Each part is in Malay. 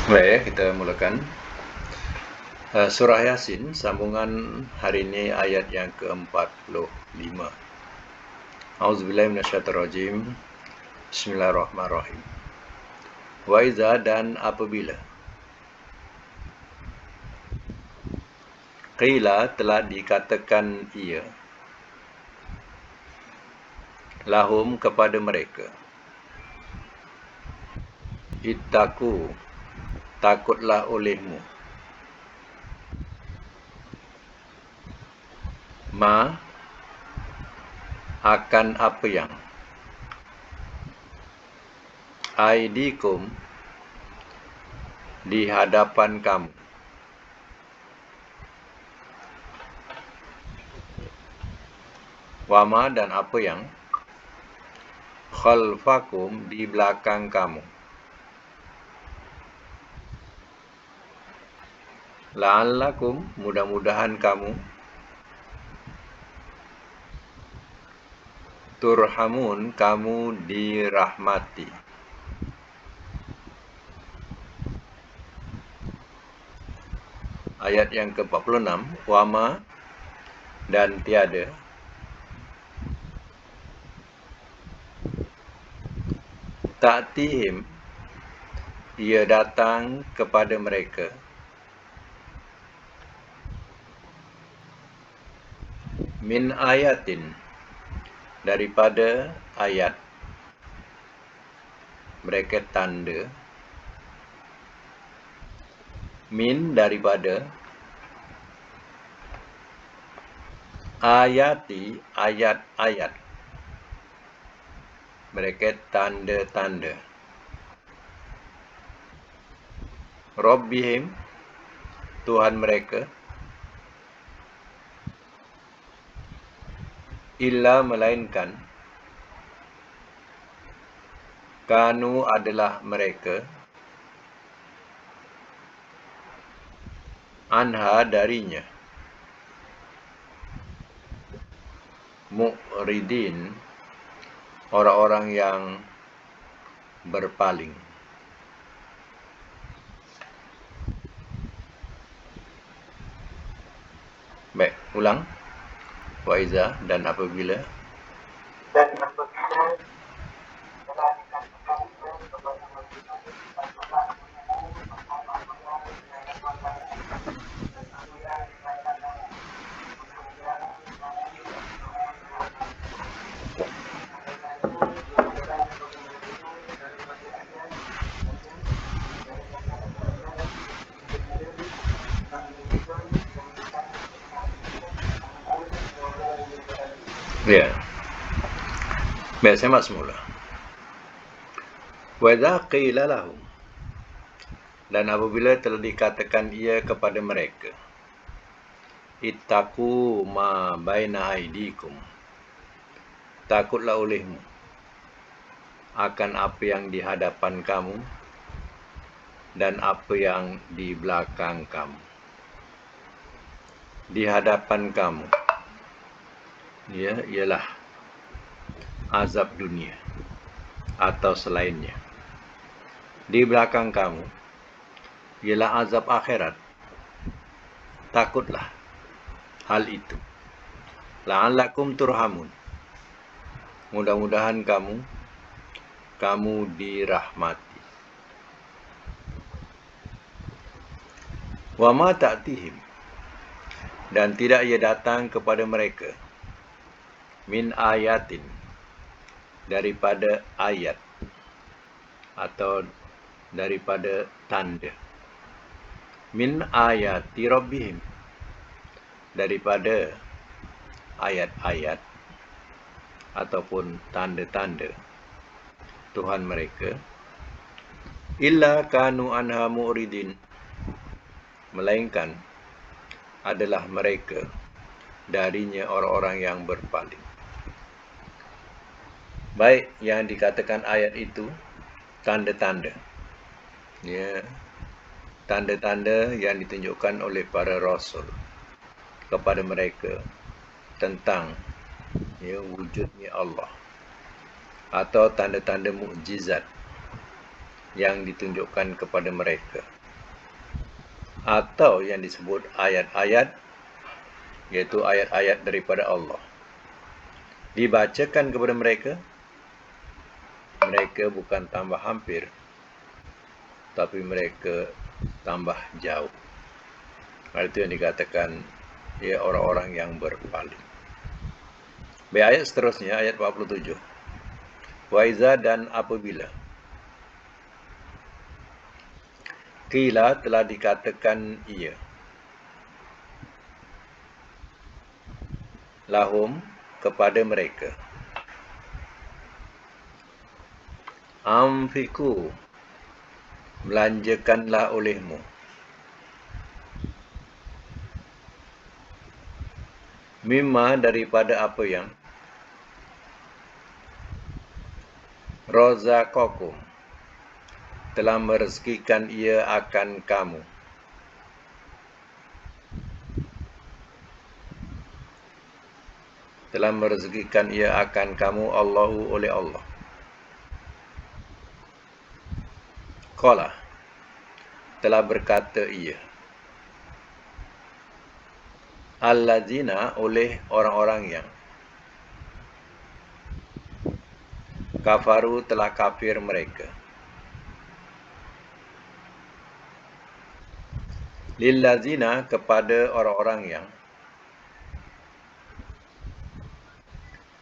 Baik, kita mulakan Surah Yasin, sambungan hari ini ayat yang ke-45. A'udzubillahi minasyaitonirrajim. Bismillahirrahmanirrahim. Wa iza, dan apabila qila, telah dikatakan ia, lahum, kepada mereka, ittaqu, takutlah olehmu, ma, akan apa yang, aidikum, di hadapan kamu, wama, dan apa yang, khalfakum, di belakang kamu, la'allakum, mudah-mudahan kamu, turhamun, kamu dirahmati. Ayat yang ke-46, wama, dan tiada, ta'tihim, ia datang kepada mereka, min ayatin, daripada ayat, mereka tanda, min, daripada, ayati, ayat-ayat, mereka tanda-tanda, Rabbihim, Tuhan mereka, illa, melainkan, kanu, adalah mereka, anha, darinya, mu'ridin, orang-orang yang berpaling. Baik, ulang. Wa iza, dan apabila, ya. Baik, saya mak semula. Wa idza qila lahum, dan apabila telah dikatakan ia kepada mereka, ittaqu ma baina aidikum, takutlah olehmu akan apa yang di hadapan kamu dan apa yang di belakang kamu. Di hadapan kamu, ya, ialah azab dunia atau selainnya. Di belakang kamu ialah azab akhirat. Takutlah hal itu. La'allakum turhamun, mudah-mudahan kamu dirahmati. Wa ma ta'tihim, dan tidak ia datang kepada mereka, min ayatin, daripada ayat atau daripada tanda, min ayati rabbihim, daripada ayat-ayat ataupun tanda-tanda Tuhan mereka, illa kanu anha mu'ridin, melainkan adalah mereka darinya orang-orang yang berpaling. Baik, yang dikatakan ayat itu tanda-tanda, ya, tanda-tanda yang ditunjukkan oleh para rasul kepada mereka tentang, ya, wujudnya Allah, atau tanda-tanda mukjizat yang ditunjukkan kepada mereka, atau yang disebut ayat-ayat, iaitu ayat-ayat daripada Allah, dibacakan kepada mereka, mereka bukan tambah hampir, tapi mereka tambah jauh. Itu yang dikatakan orang-orang yang berpaling. Baik, ayat seterusnya, ayat 47. Waiza, dan apabila. Qila, telah dikatakan ia. Lahum, kepada mereka. Amfiku, belanjakanlah olehmu. Mimma, daripada apa yang. Razaqakum, telah merezekikan ia akan kamu. Telah merezekikan ia akan kamu, Allahu, oleh Allah. Qala, telah berkata ia. Allazina, oleh orang-orang yang. Kafaru, telah kafir mereka. Lillazina, kepada orang-orang yang.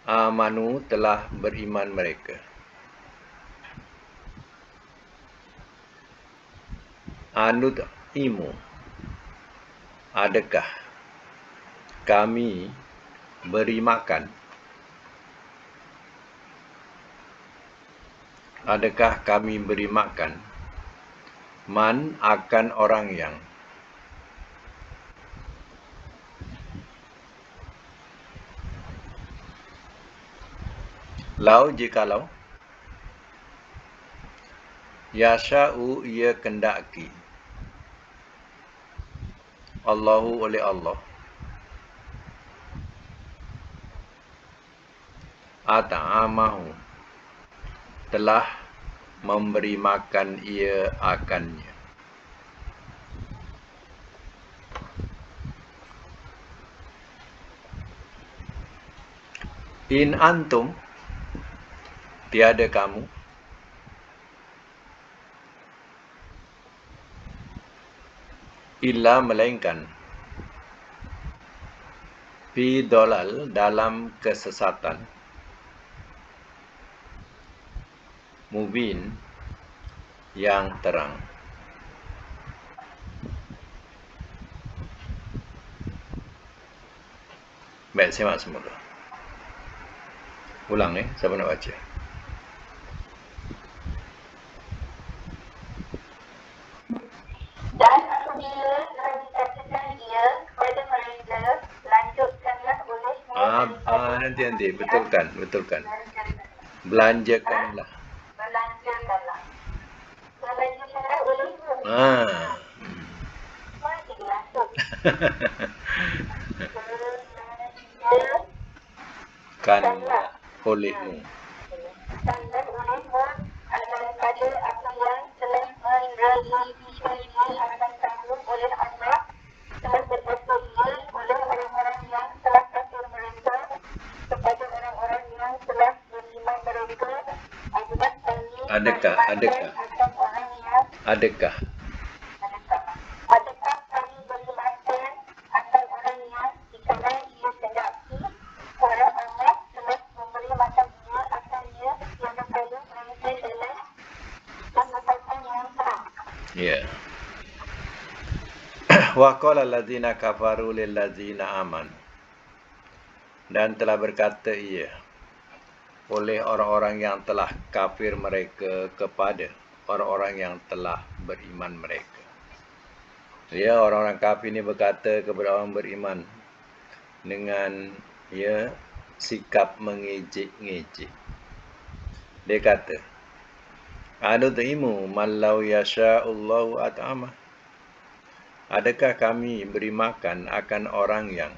Amanu, telah beriman mereka. Anud'imu, adakah kami beri makan? Adakah kami beri makan? Man, akan orang yang. Lau, jikalau. Yasha'u, ia kendaki. Allahu, oleh Allah. At'amahu, telah memberi makan ia akannya. In antum, tiada kamu. Illa, melainkan. Fi dolal, dalam kesesatan. Mubin, yang terang. Baik, simak semula. Ulang siapa nak baca? Dan apabila telah dikatakan ia kepada mereka, lanjutkanlah olehmu. Nanti, betulkan. Belanjakanlah. Belanjakanlah olehmu. Masih dilangsung. Kanlah olehmu. Kanlah olehmu daripada apa yang telah merealisasinya akan kamu oleh Allah, telah berkata ia oleh orang-orang yang telah kafir mereka kepada orang-orang yang telah beriman mereka. Adakah kami Adakah akan orang yang Adakah kami beri makan akan orang yang dikala ia kendaki oleh Allah telah memberi makan ia akannya tiada kala mereka dalam kesesatan yang terang. Ya. Wa qala allazina kafaru lil ladzina amanu, dan telah berkata ia oleh orang-orang yang telah kafir mereka kepada orang-orang yang telah beriman mereka. Ya, orang-orang kafir ini berkata kepada orang beriman dengan sikap mengejek-ngejek. Dia kata, Anud'imu man law yasha'ullahu at'amah. Adakah kami beri makan akan orang yang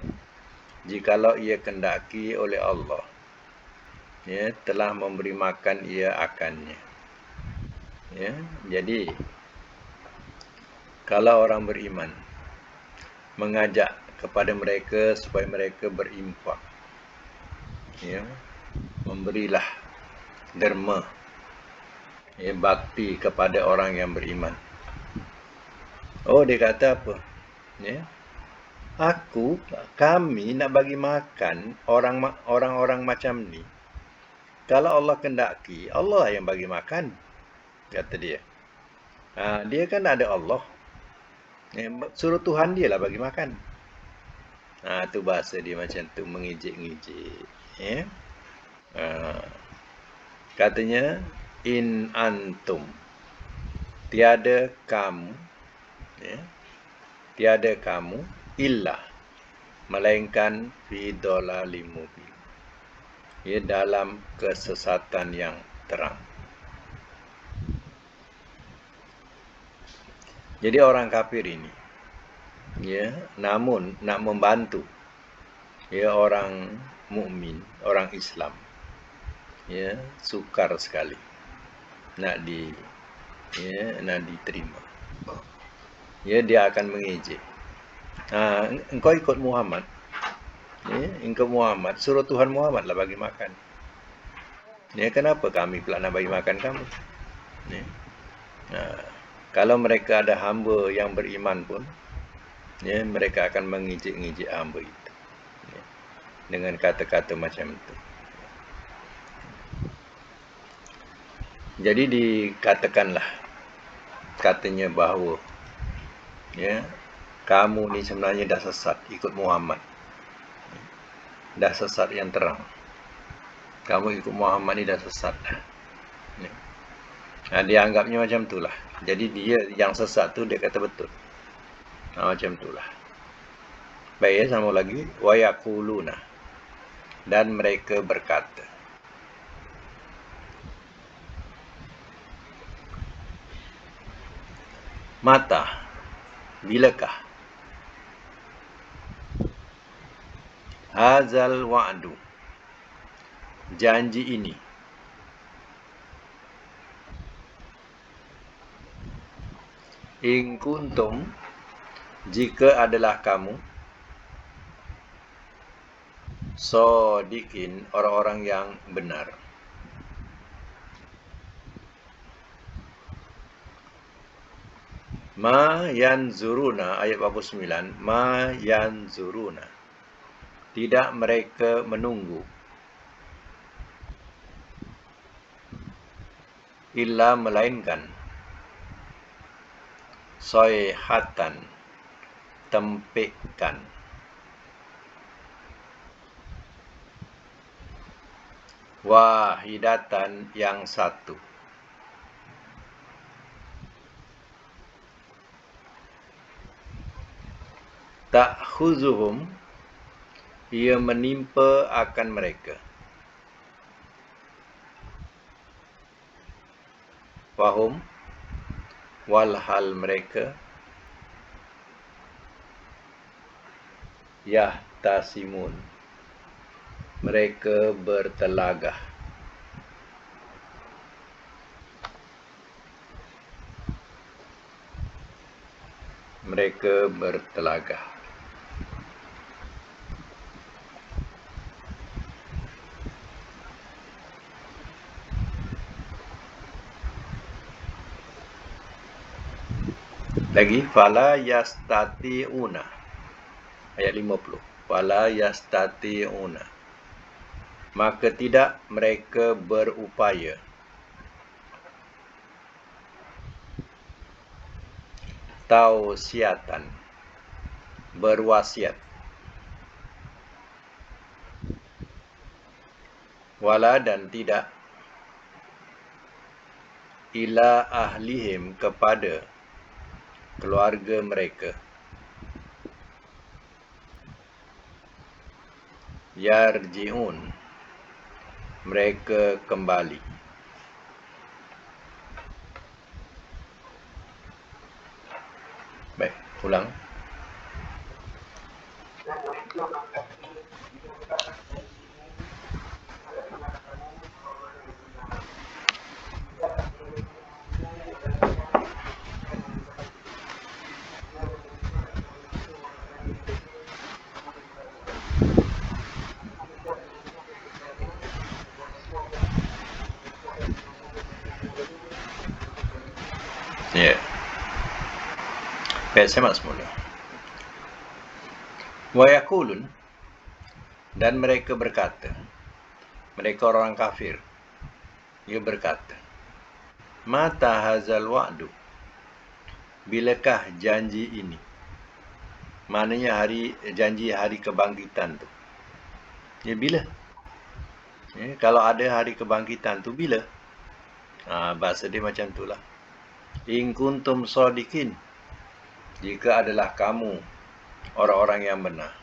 jikalau ia kendaki oleh Allah, telah memberi makan ia akannya. Ya, jadi kalau orang beriman mengajak kepada mereka supaya mereka berinfak, ya, memberilah derma, ya, bakti kepada orang yang beriman. Oh, dia kata apa? Ya, kami nak bagi makan orang-orang macam ni. Kalau Allah kendaki, Allah yang bagi makan, kata dia. Dia kan ada Allah. Suruh Tuhan dia lah bagi makan. Tu bahasa dia macam tu, mengijik-ngijik. Ya. Katanya, in antum, tiada kamu, ya, tiada kamu illa, melainkan fi dhalalim mubin, ya, dalam kesesatan yang terang. Jadi orang kafir ini, ya, namun nak membantu, ya, orang mukmin, orang Islam, ya, sukar sekali nak diterima. Ya, dia akan mengejek. Engkau ikut Muhammad, ya, engkau Muhammad, suruh Tuhan Muhammad lah bagi makan. Ya, kenapa kami pula nak bagi makan kamu? Ya. Kalau mereka ada hamba yang beriman pun, ya, mereka akan mengijik-ngijik hamba itu, ya, dengan kata-kata macam itu. Jadi dikatakanlah, katanya bahawa, ya, kamu ni sebenarnya dah sesat ikut Muhammad, dah sesat yang terang. Kamu ikut Muhammad ni dah sesat. Ya. Dia anggapnya macam itulah. Jadi dia yang sesat tu dia kata betul. Macam itulah. Baik, sama lagi, wa yaquluna, dan mereka berkata. Mata, bilakah hazal wa'du, janji ini, in kuntum, jika adalah kamu, shodiqin, orang-orang yang benar. Ma yanzuruna, ayat 49, ma yanzuruna, tidak mereka menunggu, illa, melainkan, soihatan, tempikan, wahidatan, yang satu, ta'khuzuhum, ia menimpa akan mereka, wahum, walhal mereka, yahtasimun, mereka bertelagah. Mereka bertelagah. Lagi, fala yastati'una, ayat 50. Fala yastati'una, maka tidak mereka berupaya, tausiatan, berwasiat, wala, dan tidak, ila ahlihim, kepada keluarga mereka, yarji'un, mereka kembali. Baik, ulang. Ya. Baik, semak semula. Wa yaqulun, dan mereka berkata, mereka orang kafir, dia berkata, mata hazal wa'du, bilakah janji ini? Maknanya janji hari kebangkitan tu. Ya, bila? Ya, kalau ada hari kebangkitan tu bila? Bahasa dia macam itulah. In kuntum shadiqin, jika adalah kamu orang-orang yang benar.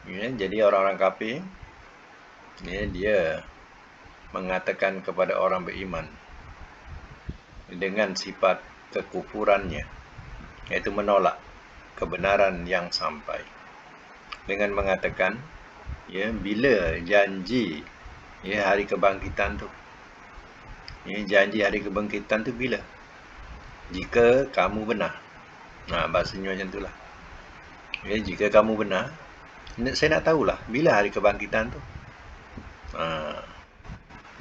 Ya, jadi orang-orang kafir, ya, dia mengatakan kepada orang beriman dengan sifat kekufurannya, iaitu menolak kebenaran yang sampai, dengan mengatakan, ya, bila janji, ya, hari kebangkitan tu, ya, janji hari kebangkitan tu bila? Jika kamu benar. Bahasanya macam itulah. Ya, jika kamu benar, saya nak tahulah bila hari kebangkitan tu.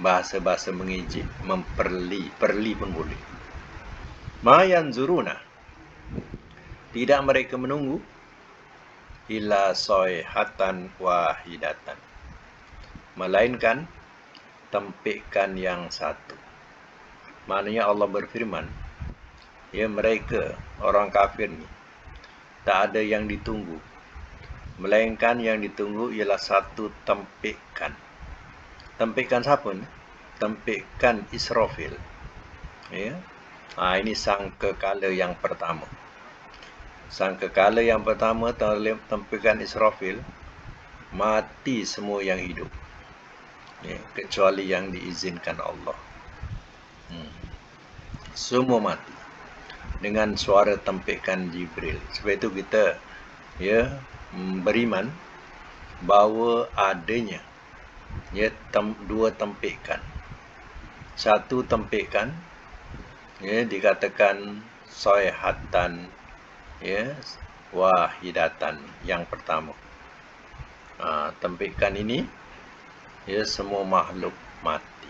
Bahasa-bahasa mengejek, perli pun boleh. Ma yanzuruna, tidak mereka menunggu, illa sayhatan wahidatan, melainkan tempikan yang satu. Maknanya Allah berfirman, ya, mereka orang kafir ni tak ada yang ditunggu, melainkan yang ditunggu ialah satu tempikan. Tempikan siapa ni? Tempikan Israfil. Ya. Ini sangkakala yang pertama. Sangkakala yang pertama, tempikan Israfil, mati semua yang hidup, ya, kecuali yang diizinkan Allah. Semua mati dengan suara tempikan Jibril. Sebab itu kita, ya, beriman bahawa adanya, ya, dua tempikan. Satu tempikan, ya, dikatakan sayhatan, ya, wahidatan, yang pertama. Tempikan ini, ya, semua makhluk mati.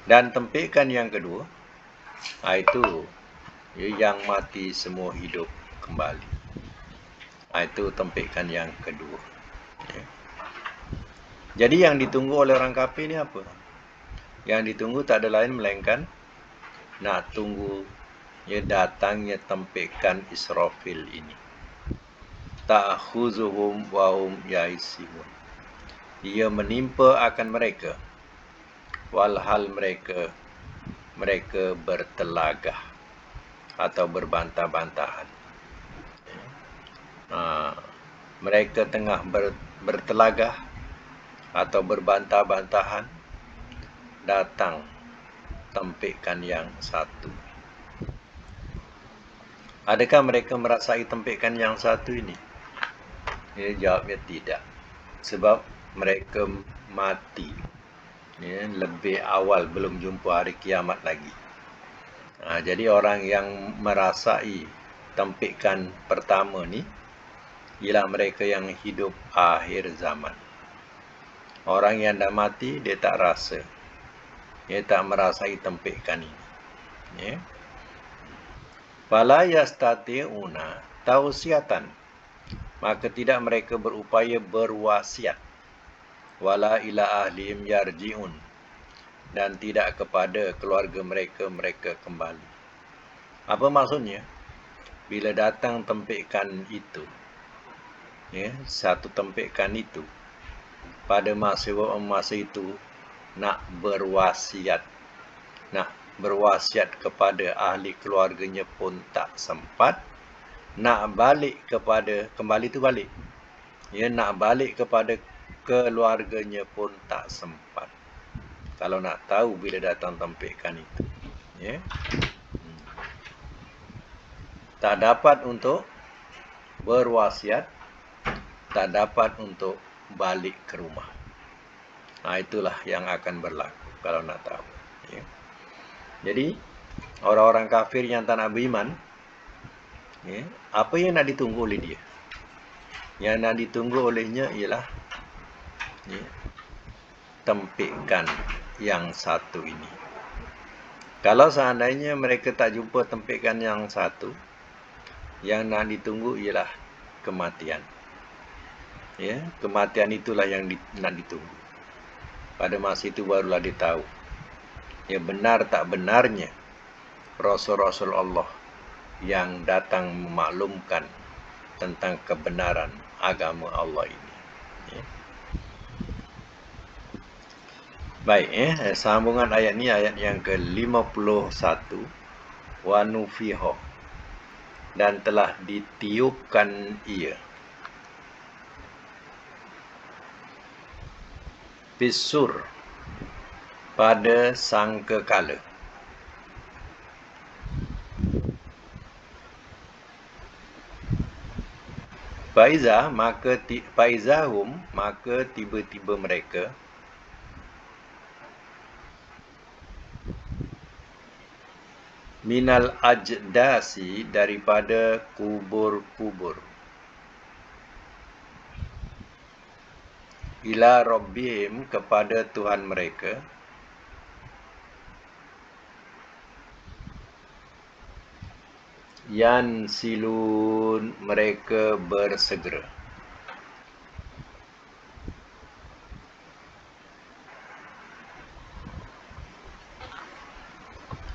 Dan tempikan yang kedua, itu, ya, yang mati semua hidup kembali. Itu tempikan yang kedua. Ya. Jadi yang ditunggu oleh orang kafir ni apa? Yang ditunggu tak ada lain melainkan nak tunggu, ya, datangnya tempikan Israfil ini. Ta'khuzuhum wa hum yaisimun, ia menimpa akan mereka, walhal mereka bertelagah atau berbantah-bantahan. Mereka tengah bertelagah atau berbantah-bantahan, datang tempikan yang satu. Adakah mereka merasai tempikan yang satu ini? Ya, jawabnya tidak. Sebab mereka mati, ya, lebih awal, belum jumpa hari kiamat lagi. Jadi orang yang merasai tempikan pertama ni ialah mereka yang hidup akhir zaman. Orang yang dah mati, dia tak rasa, dia tak merasai tempikan ini. Ya. Fala yastati'una tausiatan, maka tidak mereka berupaya berwasiat, wala ila ahlihim yarji'un, dan tidak kepada keluarga mereka kembali. Apa maksudnya? Bila datang tempikan itu, ya, satu tempikan itu, pada masa itu nak berwasiat kepada ahli keluarganya pun tak sempat. Nak balik kepada, kembali tu balik, ya, nak balik kepada keluarganya pun tak sempat. Kalau nak tahu bila datang tempikan itu, ya, tak dapat untuk berwasiat, tak dapat untuk balik ke rumah. Itulah yang akan berlaku kalau nak tahu, ya. Jadi orang-orang kafir yang tak nak beriman, ya, apa yang nak ditunggu oleh dia? Yang nak ditunggu olehnya ialah, ya, tempikan yang satu ini. Kalau seandainya mereka tak jumpa tempikan yang satu, yang nak ditunggu ialah kematian. Ya, kematian itulah yang nak ditunggu. Pada masa itu barulah dia tahu, ya, benar tak benarnya Rasul-Rasul Allah yang datang memaklumkan tentang kebenaran agama Allah ini. Ya. Baik, sambungan ayat ni, ayat yang ke-51. Wa nufiha, dan telah ditiupkan ia. Fisur, pada sangkakala. Faizahum, maka tiba-tiba mereka, minal ajdasi, daripada kubur-kubur, ila rabbihim, kepada Tuhan mereka, yansilun, mereka bersegera.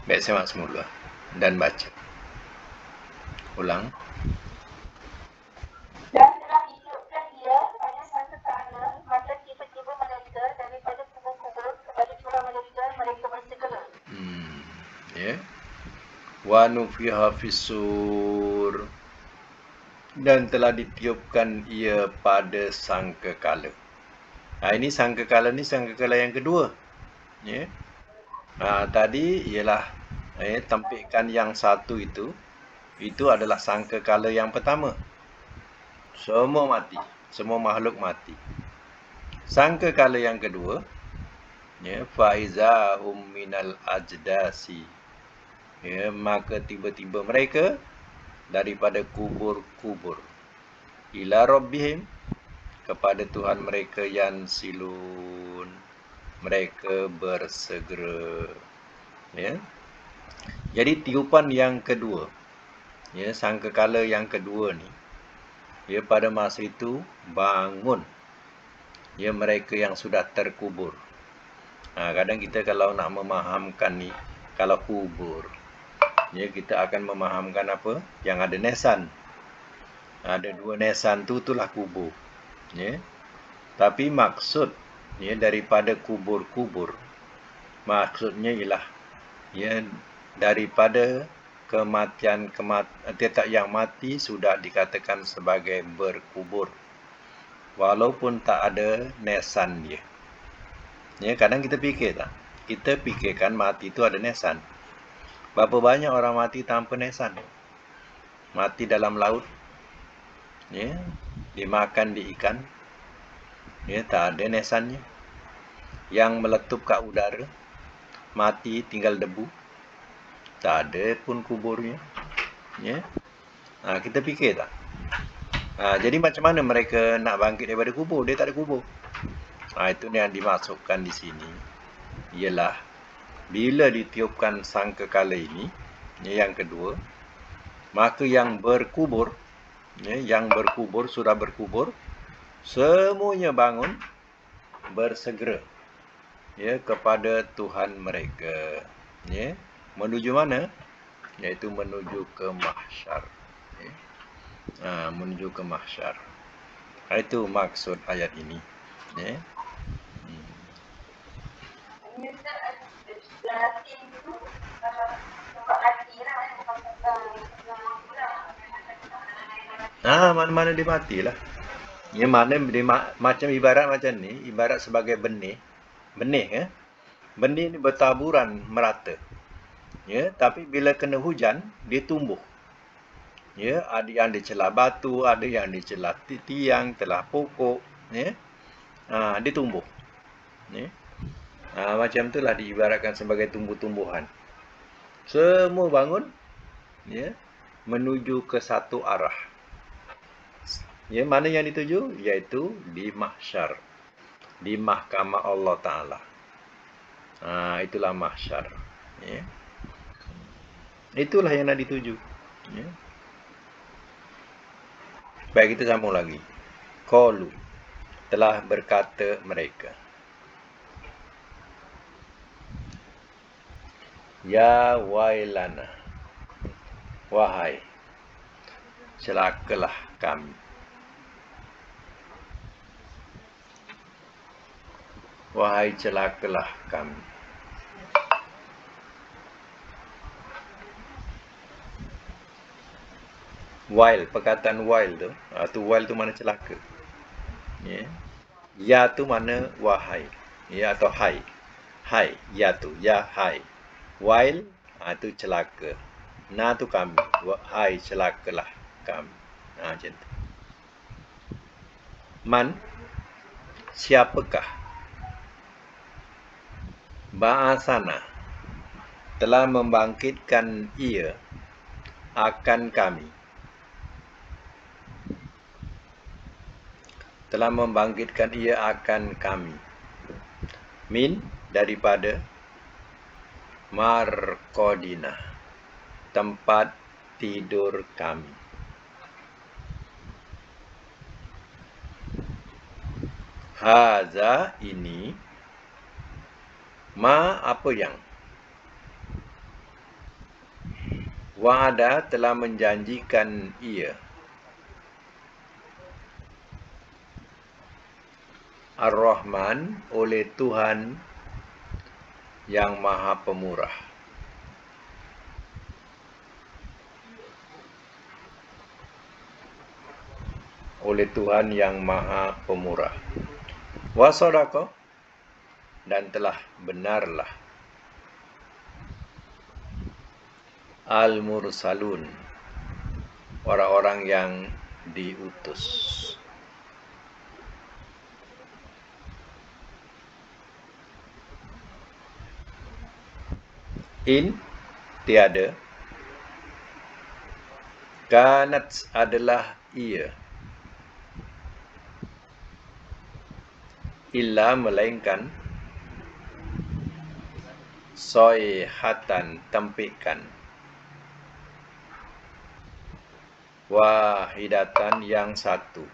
Baik, semak semula dan baca. Ulang. Dan telah ditiupkan ia pada sangkakala, maka tiba-tiba mereka daripada kubur-kubur kepada Tuhan mereka bersegera. Ya. Wa nufiha fisur, dan telah ditiupkan ia pada sangkakala. Ini sangkakala ni sangkakala yang kedua. Ya. Tadi ialah tempikan yang satu itu adalah sangkakala yang pertama. Semua mati, semua makhluk mati. Sangkakala yang kedua, ya, faizahum minal ajdasi, ya, maka tiba-tiba mereka daripada kubur-kubur, ila rabbihim, kepada Tuhan mereka, yansilun, mereka bersegera. Ya. Jadi tiupan yang kedua, ya, sangkakala yang kedua ni, ya, pada masa itu bangun, ya, mereka yang sudah terkubur. Kadang kita kalau nak memahamkan ni, kalau kubur, ya, kita akan memahamkan apa? Yang ada nesan. Ada dua nesan tu, itulah kubur. Ya. Tapi maksud, ya, daripada kubur-kubur, maksudnya ialah, ya, daripada kematian tiap yang mati sudah dikatakan sebagai berkubur, walaupun tak ada nesan dia. Ya, kadang kita fikir tak? Kita fikirkan mati itu ada nesan. Berapa banyak orang mati tanpa nesan? Mati dalam laut, ya, dimakan di ikan, ya, tak ada nesannya. Yang meletup kat udara, mati tinggal debu, tak ada pun kuburnya. Ya. Kita fikir tak? Jadi macam mana mereka nak bangkit daripada kubur? Dia tak ada kubur. Itu yang dimasukkan di sini ialah bila ditiupkan sangkakala ini, ya, yang kedua, maka yang berkubur, ya, yang berkubur, sudah berkubur, semuanya bangun bersegera, ya, kepada Tuhan mereka. Ya. Menuju mana? Iaitu menuju ke mahsyar. Ya. Menuju ke mahsyar. Itu maksud ayat ini. Ya. Mana-mana dia matilah. Ya, mana dia macam ibarat macam ni, ibarat sebagai benih. Benih, ya. Benih ni bertaburan merata. Ya, tapi bila kena hujan, dia tumbuh. Ya, ada yang dicelah batu, ada yang dicelah tiang, telah pokok, ya. Dia tumbuh. Ya. Macam itulah diibaratkan sebagai tumbuh-tumbuhan. Semua bangun, ya, menuju ke satu arah. Ya, mana yang dituju? Iaitu di mahsyar, di mahkamah Allah Ta'ala. Itulah mahsyar. Ya. Itulah yang nak dituju. Ya. Baik, kita sambung lagi. Qalu, telah berkata mereka. Ya wailana, wahai celakalah kami. Wahai celakalah kami. Wail, perkataan wail tu, wail tu mana celaka. Ya. Ya tu mana wahai. Ya atau hai. Hai, ya tu, ya hai. Wail, tu celaka. Na tu kami. Wahai celakalah kami. Macam tu. Man, siapakah? Ba'asana, telah membangkitkan ia akan kami. Telah membangkitkan ia akan kami. Min, daripada marqadina, tempat tidur kami. Haza, ini. Ma, apa yang. Wa'ada, telah menjanjikan ia. Ar-Rahman, oleh Tuhan yang Maha Pemurah. Oleh Tuhan yang Maha Pemurah. Wa sadaqa, dan telah benarlah. Al-Mursalun, orang-orang yang diutus. In, tiada. Kanat, adalah ia. Illa, melainkan. Soihatan, tempikan. Wahidatan, yang satu.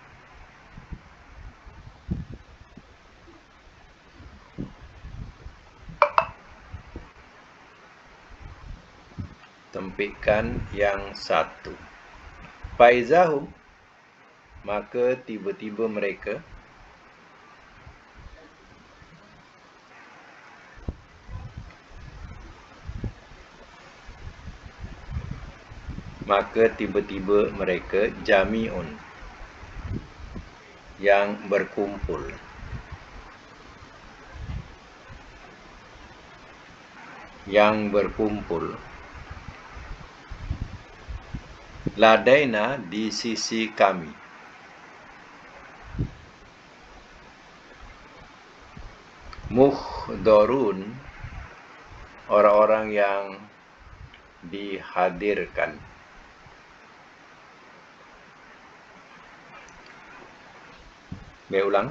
Tempikan yang satu. Faizahum, maka tiba-tiba mereka. Maka tiba-tiba mereka jami'un, yang berkumpul. Yang berkumpul. Ladaina, di sisi kami. Muhdharun, orang-orang yang dihadirkan. Boleh ulang?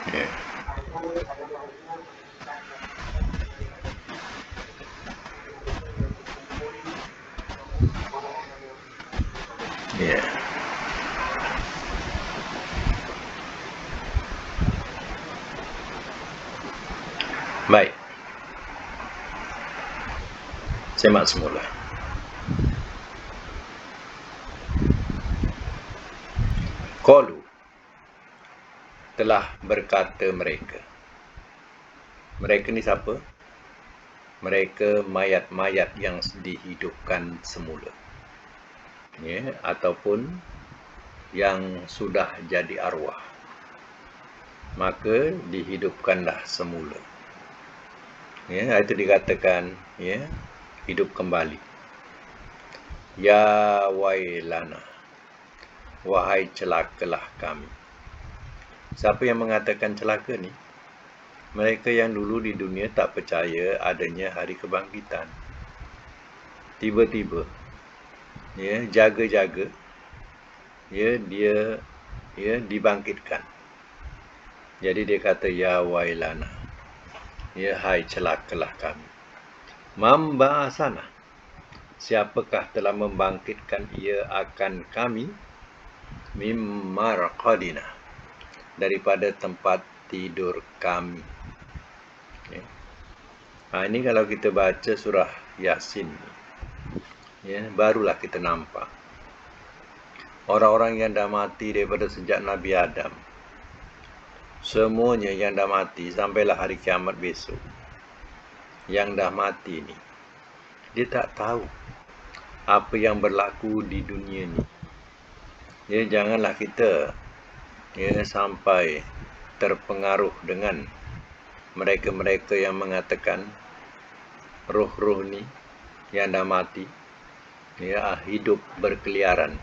Yeah. Yeah. Baik. Semak semula. Qalu, telah berkata mereka. Mereka ni siapa? Mereka mayat-mayat yang dihidupkan semula. Ya, ataupun yang sudah jadi arwah. Maka dihidupkanlah semula. Ya, itu dikatakan ya, hidup kembali. Ya wailana, wahai celakalah kami. Siapa yang mengatakan celaka ni? Mereka yang dulu di dunia tak percaya adanya hari kebangkitan. Tiba-tiba, ya, jaga-jaga, ya, dia dibangkitkan. Jadi dia kata, ya wailana, ya hai celakalah kami. Mamba'asana, siapakah telah membangkitkan ia akan kami? Mimmarqadina, daripada tempat tidur kami. Ya. Ini kalau kita baca surah Yasin, ya, barulah kita nampak orang-orang yang dah mati daripada sejak Nabi Adam, semuanya yang dah mati sampailah hari kiamat besok, yang dah mati ni, dia tak tahu apa yang berlaku di dunia ni. Ya, janganlah kita, ya, sampai terpengaruh dengan mereka-mereka yang mengatakan roh-roh ni yang dah mati, ya, hidup berkeliaran,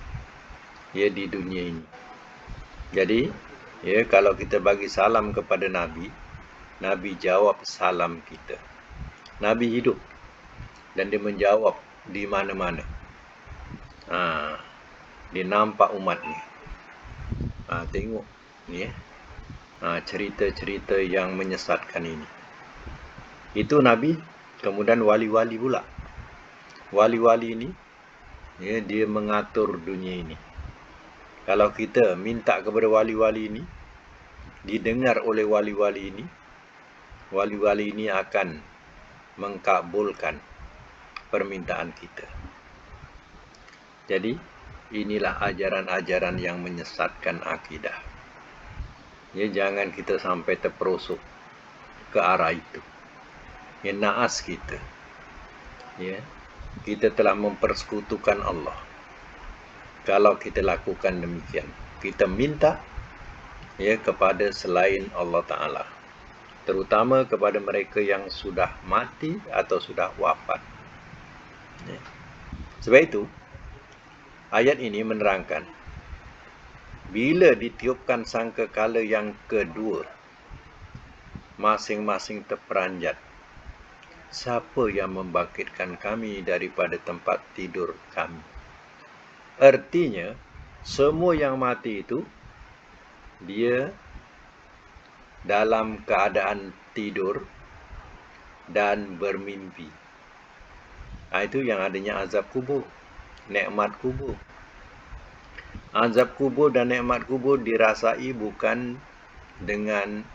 ya, di dunia ini. Jadi, ya, kalau kita bagi salam kepada Nabi, Nabi jawab salam kita. Nabi hidup dan dia menjawab di mana-mana. Dia nampak umatnya. Tengok ni, cerita-cerita yang menyesatkan ini. Itu Nabi. Kemudian wali-wali pula. Wali-wali ini, ya, dia mengatur dunia ini. Kalau kita minta kepada wali-wali ini, didengar oleh wali-wali ini akan mengkabulkan permintaan kita. Jadi, inilah ajaran-ajaran yang menyesatkan akidah. Ya, jangan kita sampai terperosok ke arah itu. Ya, naas kita. Ya, kita telah mempersekutukan Allah. Kalau kita lakukan demikian, kita minta, ya, kepada selain Allah Ta'ala, terutama kepada mereka yang sudah mati atau sudah wafat. Ya. Sebab itu, ayat ini menerangkan, bila ditiupkan sangkakala yang kedua, masing-masing terperanjat, siapa yang membangkitkan kami daripada tempat tidur kami? Artinya, semua yang mati itu, dia dalam keadaan tidur dan bermimpi. Itu yang adanya azab kubur, nikmat kubur. Azab kubur dan nikmat kubur dirasai bukan dengan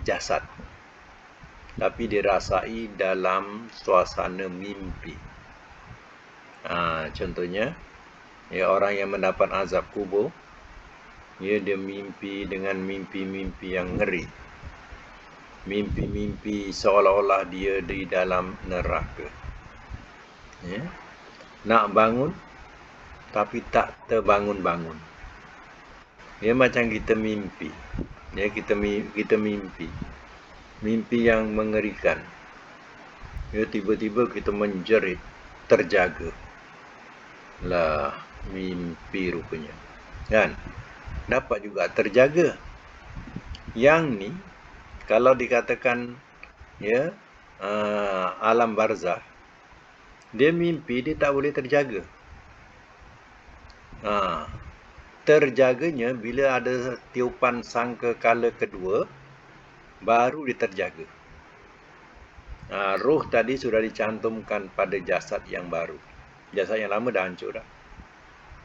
jasad, tapi dirasai dalam suasana mimpi. Contohnya, ya, orang yang mendapat azab kubur, ya, dia mimpi dengan mimpi-mimpi yang ngeri. Mimpi-mimpi seolah-olah dia di dalam neraka. Ya. Nak bangun, tapi tak terbangun-bangun. Ya, macam kita mimpi. Ya, kita mimpi. Mimpi yang mengerikan. Ya, tiba-tiba kita menjerit, terjaga. Lah, mimpi rupanya. Kan? Dapat juga terjaga. Yang ni, kalau dikatakan, ya, alam barzah, dia mimpi, dia tak boleh terjaga. Terjaganya bila ada tiupan sangkakala kedua, baru dia terjaga. Roh tadi sudah dicantumkan pada jasad yang baru. Jasad yang lama dah hancur dah.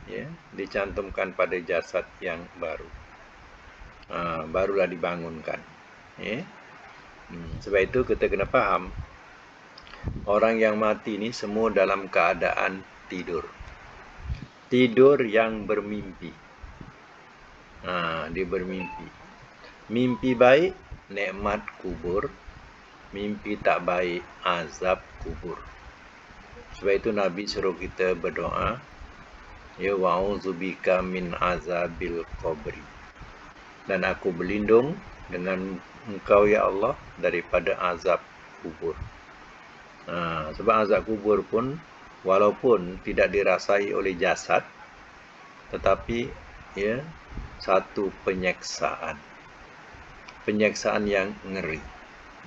Ya, dicantumkan pada jasad yang baru. Barulah dibangunkan. Ya. Sebab itu kita kena faham, orang yang mati ni semua dalam keadaan tidur. Tidur yang bermimpi. Dia bermimpi. Mimpi baik, nikmat kubur. Mimpi tak baik, azab kubur. Sebab itu Nabi suruh kita berdoa, ya, wa'udzubika min azabil qabri. Dan aku berlindung dengan Engkau, ya Allah, daripada azab kubur. Sebab azab kubur pun, walaupun tidak dirasai oleh jasad, tetapi, ya, satu penyeksaan. penyiksaan yang ngeri.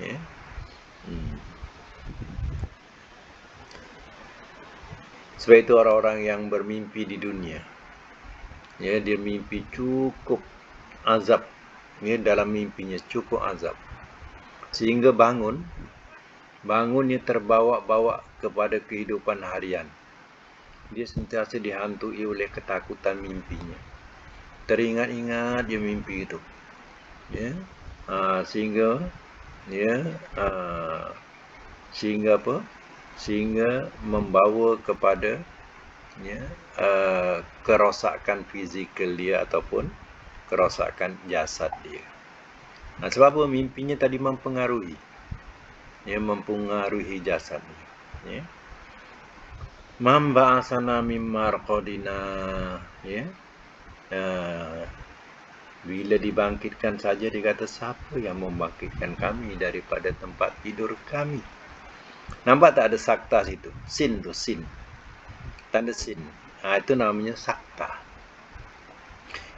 Ya. Sebab itu orang-orang yang bermimpi di dunia, ya, dia mimpi cukup azab, ya, dalam mimpinya cukup azab, sehingga bangunnya terbawa-bawa kepada kehidupan harian. Dia sentiasa dihantui oleh ketakutan mimpinya, teringat-ingat dia mimpi itu, ya, sehingga membawa kepada kerosakan fizikal dia ataupun kerosakan jasad dia. Sebab apa? Mimpinya tadi mempengaruhi jasadnya. Ya. Mamba'asana mim marqadina, ya. Bila dibangkitkan saja dikata, siapa yang membangkitkan kami daripada tempat tidur kami? Nampak tak ada sakta situ? Sin tu, sin. Tanda sin. Itu namanya sakta.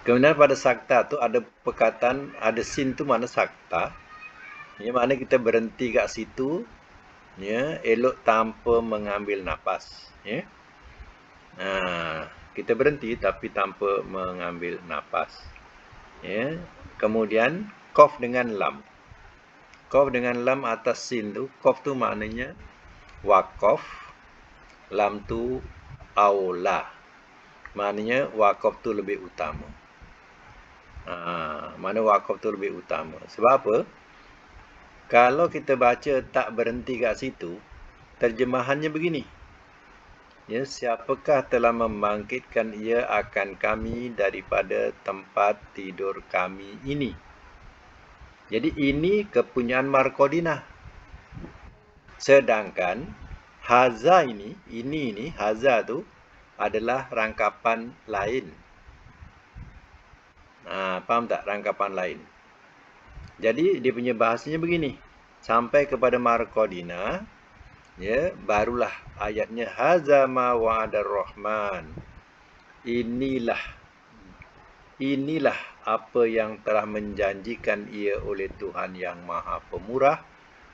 Kemudian pada sakta tu ada perkataan, ada sin tu mana sakta. Yang mana kita berhenti kat situ, ya, elok tanpa mengambil nafas. Ya. Kita berhenti tapi tanpa mengambil nafas. Ya. Kemudian qaf dengan lam. Qaf dengan lam atas sin tu. Qaf tu maknanya waqaf, lam tu aula. Maknanya waqaf tu lebih utama. Mana waqaf tu lebih utama. Sebab apa? Kalau kita baca tak berhenti kat situ, terjemahannya begini. Ya, siapakah telah membangkitkan ia akan kami daripada tempat tidur kami ini? Jadi ini kepunyaan Marqadinah. Sedangkan haza ini haza tu adalah rangkapan lain. Faham tak? Rangkapan lain. Jadi dia punya bahasanya begini. Sampai kepada Marqadinah, ya, barulah ayatnya haza ma wa'adar rahman. Inilah apa yang telah menjanjikan ia oleh Tuhan yang Maha Pemurah,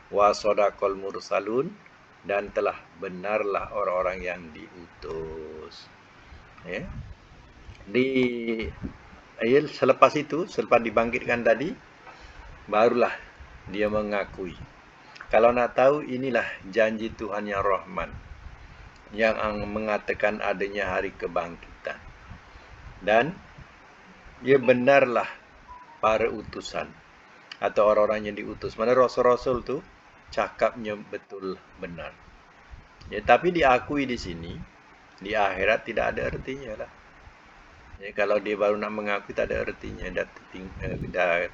wa sadaqal mursalun, dan telah benarlah orang-orang yang diutus. Ya. Selepas itu, selepas dibangkitkan tadi, barulah dia mengakui. Kalau nak tahu, inilah janji Tuhan yang Rahman, yang mengatakan adanya hari kebangkitan. Dan dia benarlah para utusan atau orang-orang yang diutus. Mana rasul-rasul tu cakapnya betul benar. Ya, tapi diakui di sini, di akhirat tidak ada artinya lah. Ya, kalau dia baru nak mengakui tak ada artinya, dah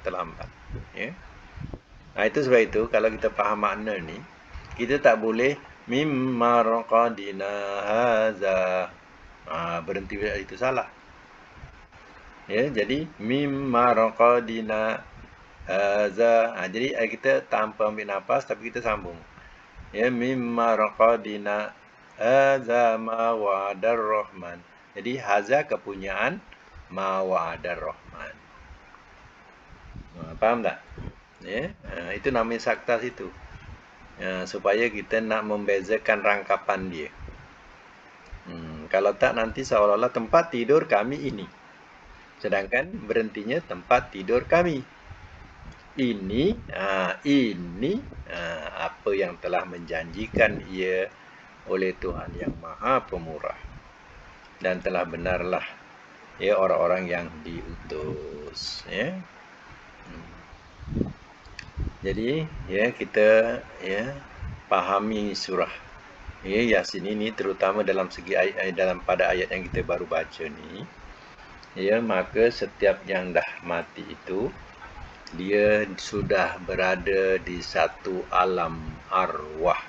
terlambat. Ya. Itu sebab itu kalau kita faham makna ni, kita tak boleh mimma raqadina haza. Berhenti itu salah. Ya, jadi mimma raqadina haza. Jadi kita tanpa ambil nafas tapi kita sambung. Ya, mimma raqadina haza ma wa'adar rahman. Jadi haza kepunyaan ma wa'adar rahman. Faham tak? Ya, itu namanya sakta situ. Supaya kita nak membezakan rangkapan dia. Kalau tak nanti seolah-olah tempat tidur kami ini. Sedangkan berhentinya tempat tidur kami. Ini apa yang telah menjanjikan ia oleh Tuhan yang Maha Pemurah. Dan telah benarlah, ya, orang-orang yang diutus. Ya. Jadi, ya, kita, ya, pahami surah, ya, Yasin ini terutama dalam segi pada ayat yang kita baru baca ni. Ya, maka setiap yang dah mati itu dia sudah berada di satu alam arwah.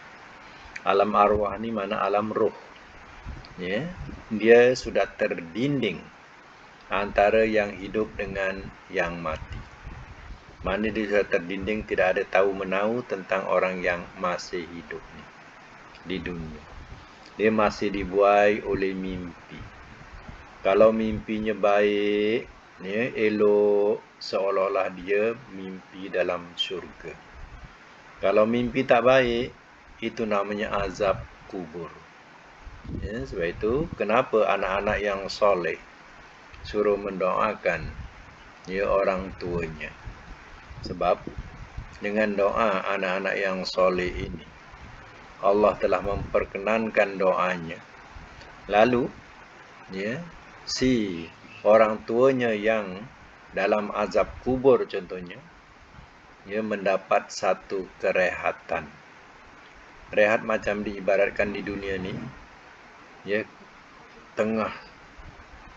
Alam arwah ni mana alam roh. Ya, dia sudah terdinding antara yang hidup dengan yang mati. Mana dia sudah terdinding, tidak ada tahu menahu tentang orang yang masih hidup ni di dunia. Dia masih dibuai oleh mimpi. Kalau mimpinya baik, ya, elok seolah-olah dia mimpi dalam syurga. Kalau mimpi tak baik, itu namanya azab kubur. Ya, sebab itu kenapa anak-anak yang soleh suruh mendoakan ya orang tuanya. Sebab dengan doa anak-anak yang soleh ini, Allah telah memperkenankan doanya. Lalu ya, si orang tuanya yang dalam azab kubur contohnya, ia mendapat satu kerehatan. Rehat macam diibaratkan di dunia ni, ya, tengah,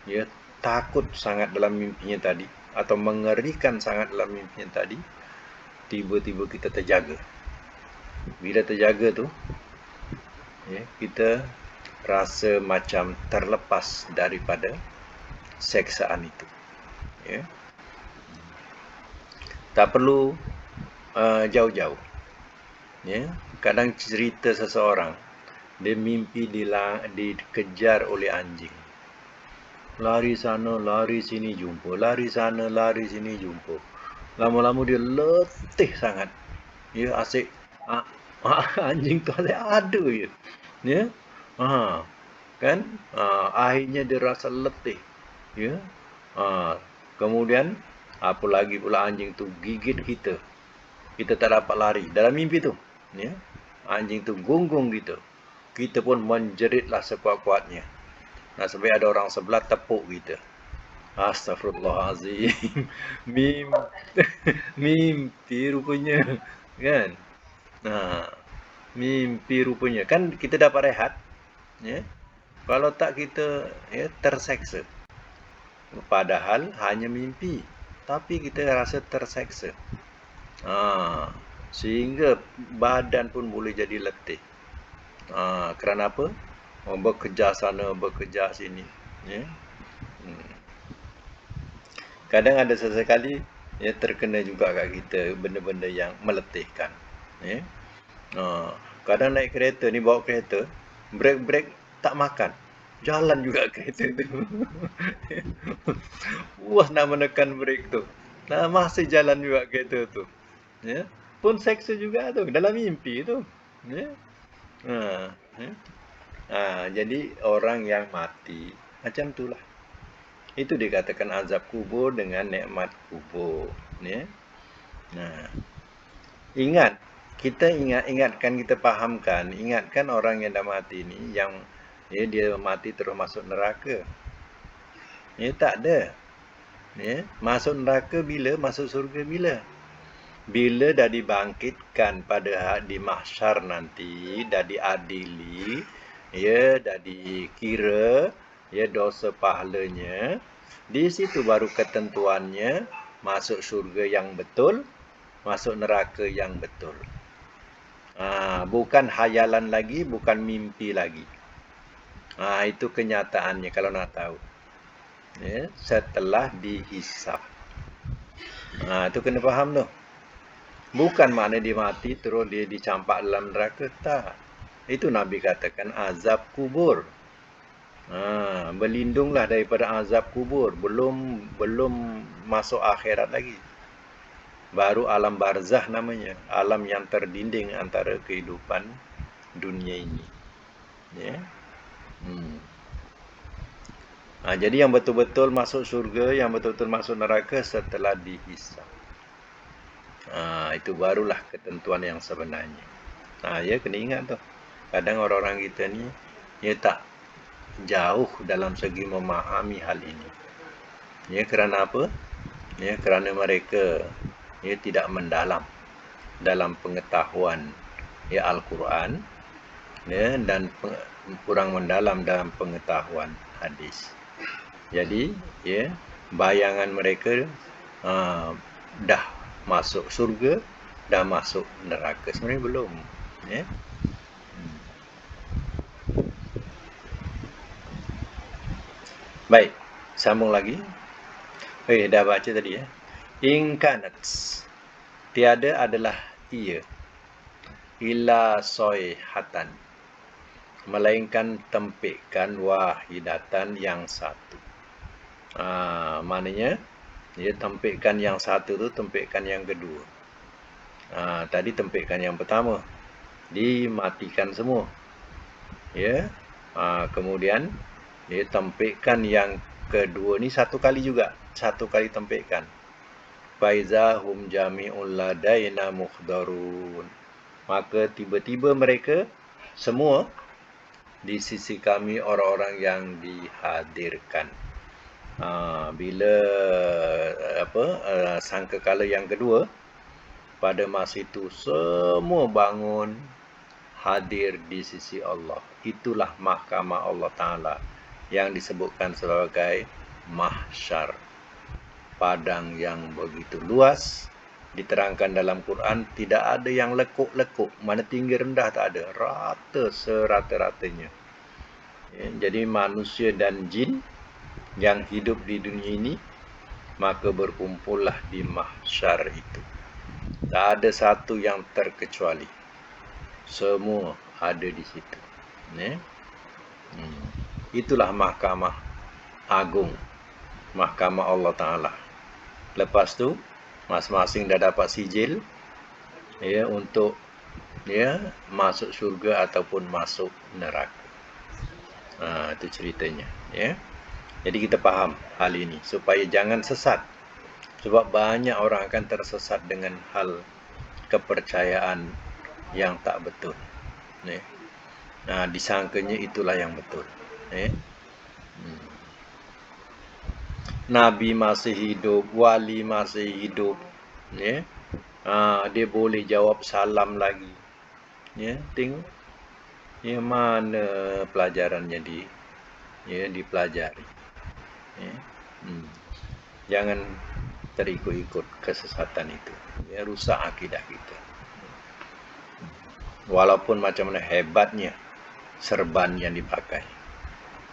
ya, takut sangat dalam mimpinya tadi, atau mengerikan sangat dalam mimpinya tadi, tiba-tiba kita terjaga. Bila terjaga tu, ya, kita rasa macam terlepas daripada seksaan itu. Ya. Tak perlu jauh-jauh. Ya. Kadang cerita seseorang, dia mimpi dikejar oleh anjing. Lari sana, lari sini jumpa. Lari sana, lari sini jumpa. Lama-lama dia letih sangat. Ya, asyik anjing tu asyik ada je. Ya. Kan? Akhirnya dia rasa letih. Ya. Kemudian apa lagi pula anjing tu gigit kita. Kita tak dapat lari dalam mimpi tu. Ya. Anjing tu gonggong kita. Kita pun menjeritlah sekuat-kuatnya. Nah, sampai ada orang sebelah tepuk kita. Astagfirullahalazim. Mimpi rupanya. Kan? Nah, mimpi rupanya. Kan kita dapat rehat. Ya. Kalau tak kita ya, terseksa. Padahal hanya mimpi. Tapi kita rasa terseksa. Sehingga badan pun boleh jadi letih. Kerana apa? Bekerja sana, bekerja sini. Ya. Kadang ada sesekali ya, terkena juga kat kita benda-benda yang meletihkan. Ya. Kadang naik kereta ni, bawa kereta, brek tak makan. Jalan juga kereta tu. Puas nak menekan brek tu. Nah, masih jalan juga kereta tu. Ya. Pun seksa juga tu dalam mimpi tu. Ya. Jadi orang yang mati macam itulah. Itu dikatakan azab kubur dengan nikmat kubur. Ya. Nah, ingat, kita ingatkan, kita fahamkan, ingatkan orang yang dah mati ni, yang ya, dia mati terus masuk neraka. Ya, tak ada. Ya, masuk neraka bila, masuk surga bila? Bila dah dibangkitkan pada di mahsyar nanti, dah diadili, ya, dah dikira, ya, dosa pahalanya, di situ baru ketentuannya masuk surga yang betul, masuk neraka yang betul. Bukan hayalan lagi, bukan mimpi lagi. Itu kenyataannya kalau nak tahu. Ya, setelah dihisap. Itu kena faham tu. Bukan makna dia mati terus dia dicampak dalam neraka, tak. Itu Nabi katakan azab kubur. Berlindunglah daripada azab kubur, belum masuk akhirat lagi. Baru alam barzah namanya, alam yang terdinding antara kehidupan dunia ini. Ya. Jadi yang betul-betul masuk surga, yang betul-betul masuk neraka setelah dihisap. Itu barulah ketentuan yang sebenarnya. Ya, kena ingat tu. Kadang orang-orang kita ni ya tak jauh dalam segi memahami hal ini. Ya, kerana apa? Ya, kerana mereka ya tidak mendalam dalam pengetahuan ya Al-Quran, ya, dan kurang mendalam dalam pengetahuan hadis. Jadi ya, bayangan mereka dah masuk surga, dah masuk neraka. Sebenarnya belum. Ya. Baik, sambung lagi. Dah baca tadi ya. Inkanats, tiada adalah ia, illa soihatan, melainkan tempikan wahidatan yang satu. Maknanya Dia tempikkan yang satu tu, tempikkan yang kedua. Tadi tempikkan yang pertama, dimatikan semua. Ya. Kemudian dia tempikkan yang kedua ni satu kali juga, satu kali tempikkan. Faiza hum jami'un ladaina mukhdarun. Maka tiba-tiba mereka semua di sisi kami orang-orang yang dihadirkan. Bila sangkakala yang kedua, pada masa itu semua bangun hadir di sisi Allah. Itulah mahkamah Allah Ta'ala yang disebutkan sebagai mahsyar. Padang yang begitu luas, diterangkan dalam Quran, tidak ada yang lekuk-lekuk, mana tinggi rendah tak ada, rata serata-ratanya. Jadi manusia dan jin yang hidup di dunia ini, maka berkumpullah di mahsyar itu. Tak ada satu yang terkecuali. Semua ada di situ. Itulah mahkamah agung, mahkamah Allah Ta'ala. Lepas tu, masing-masing dah dapat sijil untuk masuk syurga ataupun masuk neraka. Itu ceritanya. Jadi kita faham hal ini supaya jangan sesat. Sebab banyak orang akan tersesat dengan hal kepercayaan yang tak betul. Disangkanya itulah yang betul. Nabi masih hidup, wali masih hidup, dia boleh jawab salam lagi. Tengok, mana pelajarannya dipelajari. Jangan terikut-ikut kesesatan itu. Rusak akidah kita. Walaupun macam mana hebatnya serban yang dipakai,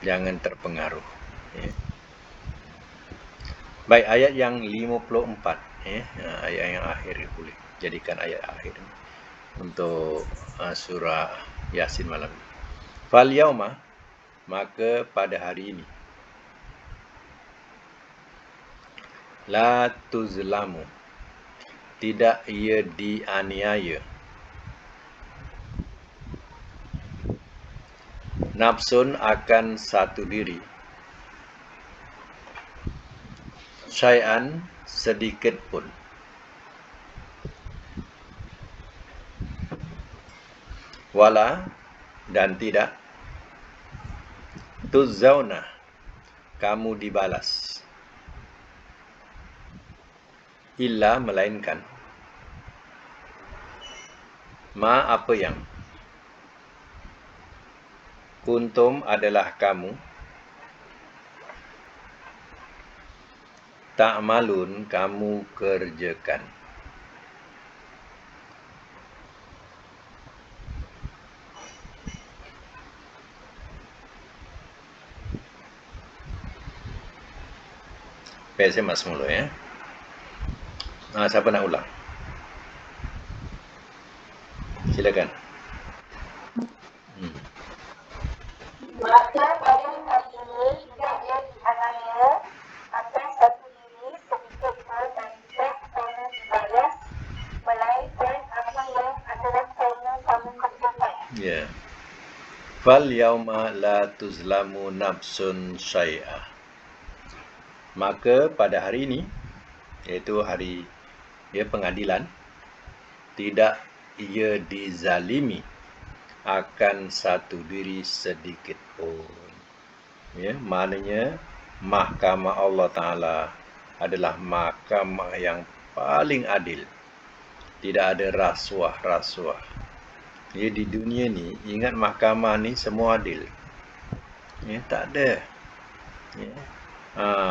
jangan terpengaruh. Baik, ayat yang 54. Ayat yang akhir boleh jadikan ayat akhir untuk surah Yasin malam ini. Fal yauma, maka pada hari ini, la tuzlamu, tidak ia dianiaya, nafsun akan satu diri, syai'an sedikit pun, wala dan tidak, tuzzauna, kamu dibalas, illa melainkan, ma apa yang, kuntum adalah kamu, ta'malun kamu kerjakan. Saya mas mula siapa nak ulang? Silakan. Maka pada hari ini tidak ia dianiaya akan satu diri sedikit pun dan tidak kamu dibalas, melainkan apa yang adalah kamu kerjakan. Fal yauma la tuzlamu nafsun syai'ah. Maka pada hari ini, iaitu hari pengadilan, tidak ia dizalimi akan satu diri sedikit pun. Maknanya mahkamah Allah Ta'ala adalah mahkamah yang paling adil. Tidak ada rasuah-rasuah. Di dunia ni, ingat mahkamah ni semua adil. Tak ada.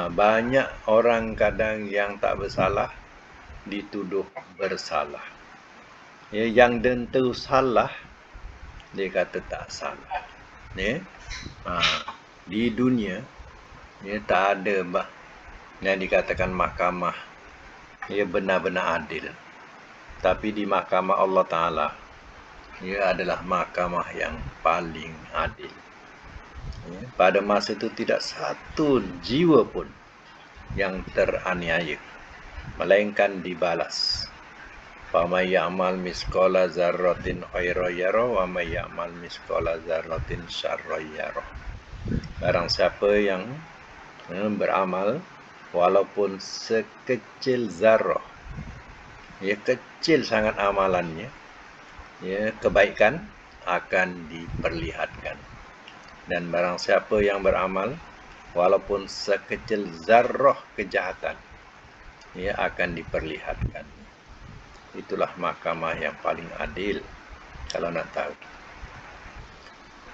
Banyak orang kadang yang tak bersalah dituduh bersalah. Yang tentu salah, dia kata tak salah. Di dunia, tak ada yang dikatakan mahkamah benar-benar adil. Tapi di mahkamah Allah Ta'ala, ia adalah mahkamah yang paling adil. Pada masa itu tidak satu jiwa pun yang teraniaya, melainkan dibalas. Faman ya'mal misqala dzarratin khairan yarah wa may ya'mal misqala dzarratin syarran yarah. Barang siapa yang beramal walaupun sekecil zarrah, ya kecil sangat amalannya, ya kebaikan akan diperlihatkan. Dan barang siapa yang beramal walaupun sekecil zarrah kejahatan, ya akan diperlihatkan. Itulah mahkamah yang paling adil kalau nak tahu.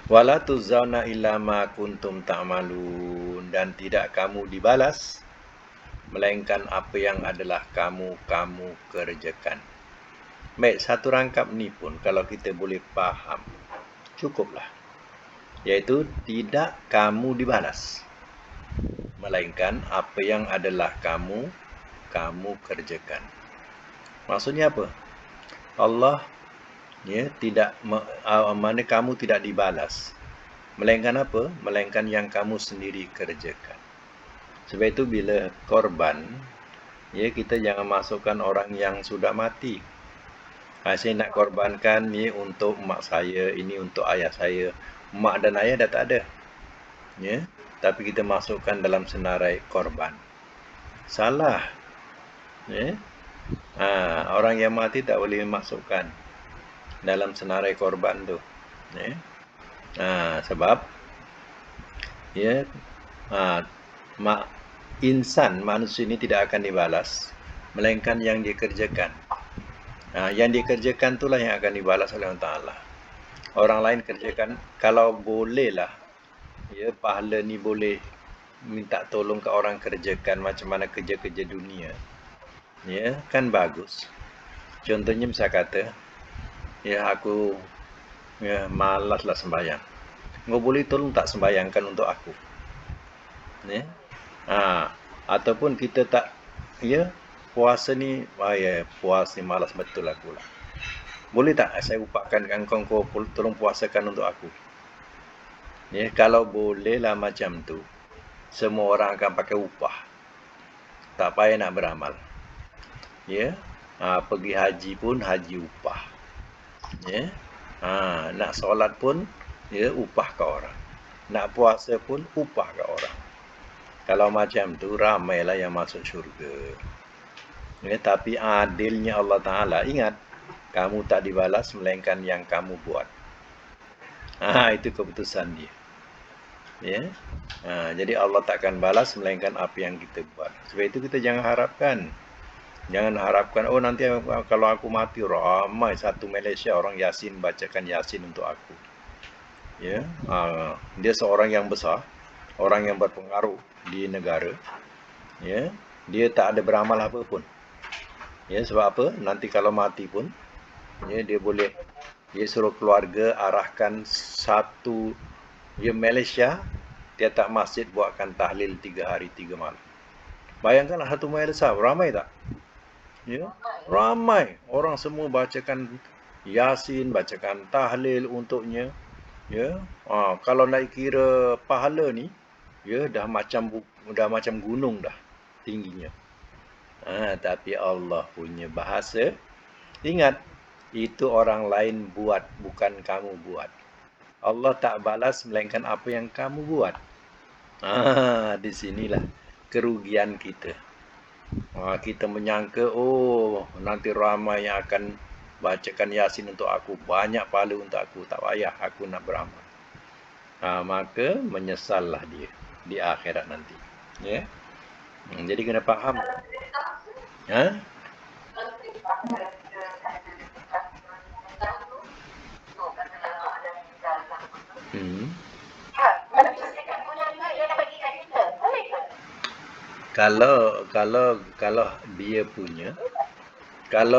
Wala tuzzauna illa ma kuntum ta'malun, dan tidak kamu dibalas melainkan apa yang adalah kamu kerjakan. Baik, satu rangkap ni pun kalau kita boleh faham cukuplah. Iaitu tidak kamu dibalas melainkan apa yang adalah kamu kerjakan. Maksudnya apa? Allah tidak mana kamu tidak dibalas. Melainkan apa? Melainkan yang kamu sendiri kerjakan. Sebab itu bila korban, kita jangan masukkan orang yang sudah mati. Saya nak korbankan ni untuk mak saya, ini untuk ayah saya. Mak dan ayah dah tak ada. Tapi kita masukkan dalam senarai korban. Salah. Orang yang mati tak boleh masukkan dalam senarai korban tu. Sebab insan, manusia ini tidak akan dibalas melainkan yang dia kerjakan. Yang dia kerjakan itulah yang akan dibalas oleh Allah Ta'ala. Orang lain kerjakan, kalau bolehlah, pahala ni boleh minta tolong ke orang kerjakan macam mana kerja-kerja dunia, kan bagus. Contohnya misal kata, aku malaslah sembahyang, kau boleh tolong tak sembahyangkan untuk aku? Ataupun kita tak, puasa ni, puasa ni malas betul aku lah. Boleh tak saya upahkan kau tolong puasakan untuk aku? Kalau boleh lah macam tu, semua orang akan pakai upah. Tak payah nak beramal. Pergi haji pun haji upah. Nak solat pun upah ke orang. Nak puasa pun upah ke orang. Kalau macam tu ramailah yang masuk syurga. Tapi adilnya Allah Ta'ala, ingat, kamu tak dibalas melainkan yang kamu buat. Itu keputusan dia. Jadi Allah takkan balas melainkan apa yang kita buat. Sebab itu kita jangan harapkan, nanti kalau aku mati ramai satu Malaysia orang Yasin, bacakan Yasin untuk aku. Dia seorang yang besar, orang yang berpengaruh di negara. Dia tak ada beramal apa pun. Sebab apa? Nanti kalau mati pun, dia boleh, dia suruh keluarga arahkan satu Malaysia, dia tak masjid buatkan tahlil 3 hari 3 malam. Bayangkanlah satu Malaysia, ramai tak? Ramai. Orang semua bacakan Yasin, bacakan tahlil untuknya. Kalau nak kira pahala ni, dah macam gunung dah tingginya. Tapi Allah punya bahasa, ingat, itu orang lain buat, bukan kamu buat. Allah tak balas melainkan apa yang kamu buat. Di sinilah kerugian kita. Kita menyangka, nanti ramai yang akan bacakan Yasin untuk aku, banyak pahala untuk aku, tak payah aku nak beramal. Maka menyesallah dia di akhirat nanti. Jadi kena faham. Kalau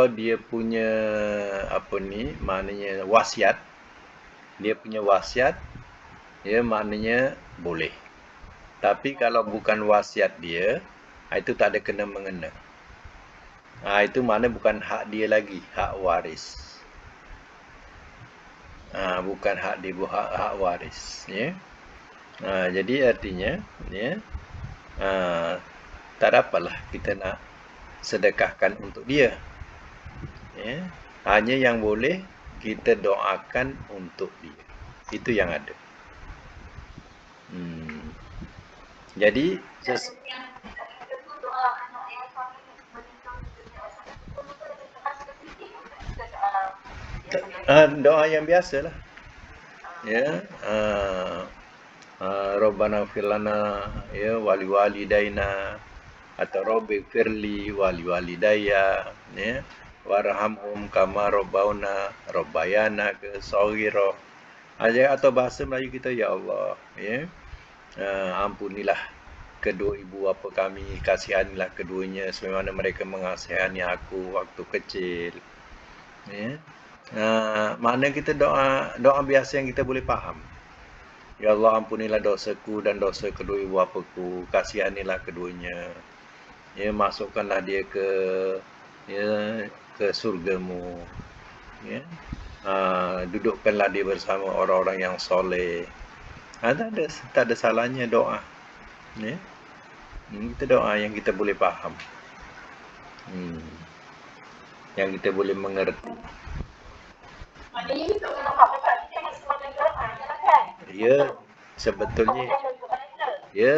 dia punya, maknanya wasiat, dia punya wasiat, maknanya boleh. Tapi kalau bukan wasiat dia, itu tak ada kena mengena. Itu maknanya bukan hak dia lagi, hak waris. Bukan hak dia, hak waris. Jadi artinya, tak dapatlah kita nak sedekahkan untuk dia. Ya. Hanya yang boleh kita doakan untuk dia. Itu yang ada. Jadi doa yang biasa lah. Ya, Rabbana fir lana ya wali walidaina atau Rabbi firli wali walidayya ya warhamhum kama rabbayana ke saghira. Atau bahasa Melayu kita, ya Allah, ya, ampunilah kedua ibu bapa kami, kasihanilah keduanya sebagaimana mereka mengasihani aku waktu kecil. Ya. Makna kita doa biasa yang kita boleh faham. Ya Allah, ampunilah dosaku dan dosa kedua ibu bapaku, kasihanilah keduanya. Ya, masukkanlah dia ke surgamu. Ya. Dudukkanlah dia bersama orang-orang yang soleh. Tak ada salahnya doa. Ya. Kita doa yang kita boleh faham. Yang kita boleh mengerti.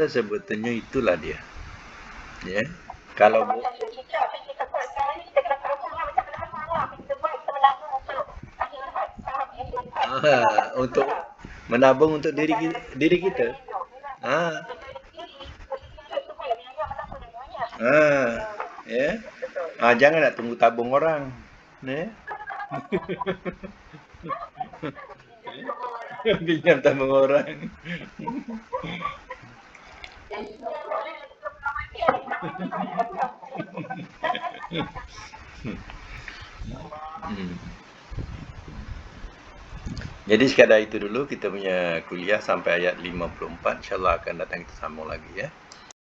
Sebetulnya itulah dia. Ya. Kalau untuk menabung untuk diri kita. Ya. Jangan nak tunggu tabung orang. Ya. Pinjam tabung orang. Jadi sekadar itu dulu kita punya kuliah sampai ayat 54. InsyaAllah akan datang kita sambung lagi ya.